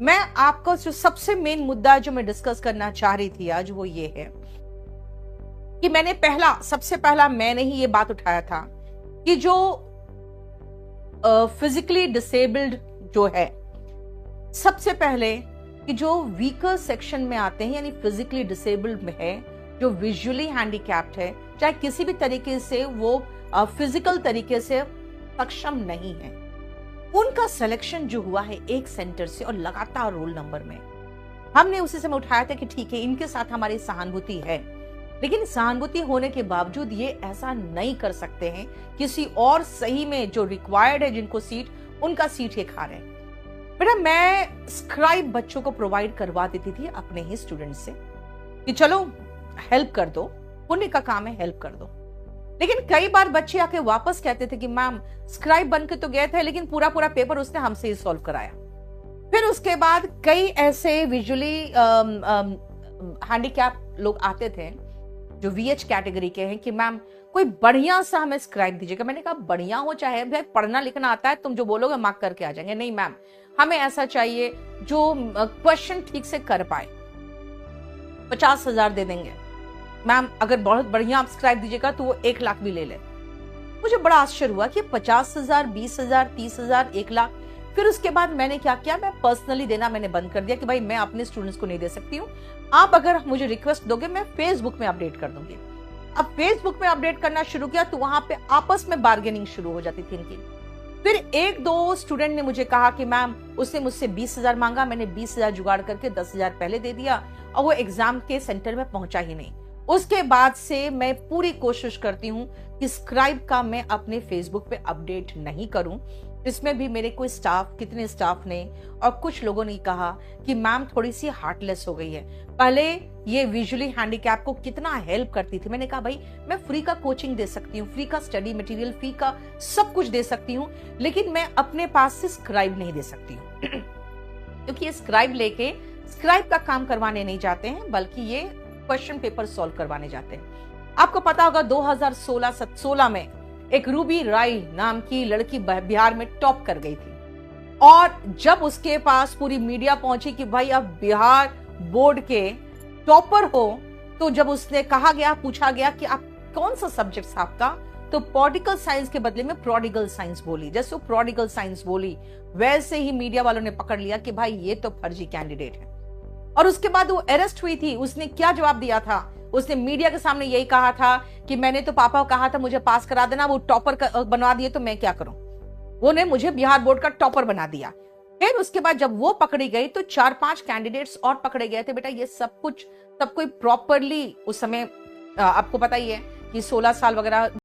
मैं आपको जो सबसे मेन मुद्दा जो मैं डिस्कस करना चाह रही थी आज वो ये है कि सबसे पहला मैंने ही ये बात उठाया था कि जो फिजिकली डिसेबल्ड जो है, सबसे पहले कि जो वीकर सेक्शन में आते हैं यानी फिजिकली डिसेबल्ड में है, जो विजुअली हैंडीकैप्ड है, चाहे किसी भी तरीके से वो फिजिकल तरीके से सक्षम नहीं है, उनका सिलेक्शन जो हुआ है एक सेंटर से और लगातार रोल नंबर में, हमने उसी समय उठाया था कि ठीक है इनके साथ हमारी सहानुभूति है, लेकिन सहानुभूति होने के बावजूद ये ऐसा नहीं कर सकते हैं किसी और सही में जो रिक्वायर्ड है जिनको सीट, उनका सीट ये खा रहे हैं। बेटा मैं स्क्राइब बच्चों को प्रोवाइड करवा देती थी अपने ही स्टूडेंट से कि चलो हेल्प कर दो, पुण्य का काम है, हेल्प कर दो। लेकिन कई बार बच्चे आके वापस कहते थे कि मैम स्क्राइब बन के तो गए थे लेकिन पूरा पेपर उसने हमसे ही सॉल्व कराया। फिर उसके बाद कई ऐसे विजुअली हैंडीकैप लोग आते थे जो वीएच कैटेगरी के हैं कि मैम कोई बढ़िया सा हमें स्क्राइब दीजिएगा। मैंने कहा बढ़िया हो चाहे भाई पढ़ना लिखना आता है, तुम जो बोलोगे मार्क करके आ जाएंगे। नहीं मैम, हमें ऐसा चाहिए जो क्वेश्चन ठीक से कर पाए। 50,000 दे देंगे मैम, अगर बहुत बढ़िया आप स्क्राइब दीजिएगा तो वो 1 लाख भी ले ले। मुझे बड़ा आश्चर्य हुआ कि 50,000, 20,000, 30,000, 1 लाख। फिर उसके बाद मैंने क्या किया, मैं पर्सनली देना मैंने बंद कर दिया कि भाई मैं अपने स्टूडेंट्स को नहीं दे सकती हूँ, आप अगर मुझे रिक्वेस्ट दोगे मैं फेसबुक में अपडेट कर दूंगी। अब फेसबुक में अपडेट करना शुरू किया तो वहां पे आपस में बार्गेनिंग शुरू हो जाती थी इनकी। फिर 1-2 स्टूडेंट ने मुझे कहा कि मैम उसने मुझसे 20,000 मांगा, मैंने 20,000 जुगाड़ करके 10,000 पहले दे दिया और वो एग्जाम के सेंटर में पहुंचा ही नहीं। उसके बाद से मैं पूरी कोशिश करती हूँ कि स्क्राइब का मैं अपने फेसबुक पे अपडेट नहीं करूं। इसमें भी मेरे कोई कितने स्टाफ ने और कुछ लोगों ने कहा कि मैम थोड़ी सी हार्टलेस हो गई है। पहले ये विजुअली हैंडीकैप को कितना हेल्प करती थी। मैंने कहा भाई मैं फ्री का कोचिंग दे सकती हूँ, फ्री का स्टडी मटेरियल, फ्री का सब कुछ दे सकती हूँ, लेकिन मैं अपने पास से स्क्राइब नहीं दे सकती हूँ क्योंकि ये स्क्राइब लेके स्क्राइब का काम करवाने नहीं जाते हैं, बल्कि ये क्वेश्चन पेपर सॉल्व करवाने जाते हैं। आपको पता होगा 2016 में एक रूबी राय नाम की लड़की बिहार में टॉप कर गई थी और जब उसके पास पूरी मीडिया पहुंची कि भाई आप बिहार बोर्ड के टॉपर हो, तो जब उसने पूछा गया कि आप कौन सा सब्जेक्ट आपका, तो पॉलिटिकल साइंस के बदले में प्रोडिगल साइंस बोली। जैसे वो प्रोडिगल साइंस बोली वैसे ही मीडिया वालों ने पकड़ लिया कि भाई ये तो फर्जी कैंडिडेट है। और उसके बाद वो अरेस्ट हुई थी। उसने क्या जवाब दिया था, उसने मीडिया के सामने यही कहा था कि मैंने तो पापा को कहा था मुझे पास करा देना, वो टॉपर बनवा दिए तो मैं क्या करूं, वो ने मुझे बिहार बोर्ड का टॉपर बना दिया। फिर उसके बाद जब वो पकड़ी गई तो 4-5 कैंडिडेट्स और पकड़े गए थे। बेटा ये सब कोई प्रॉपरली उस समय आपको पता ही है कि 16 साल वगैरह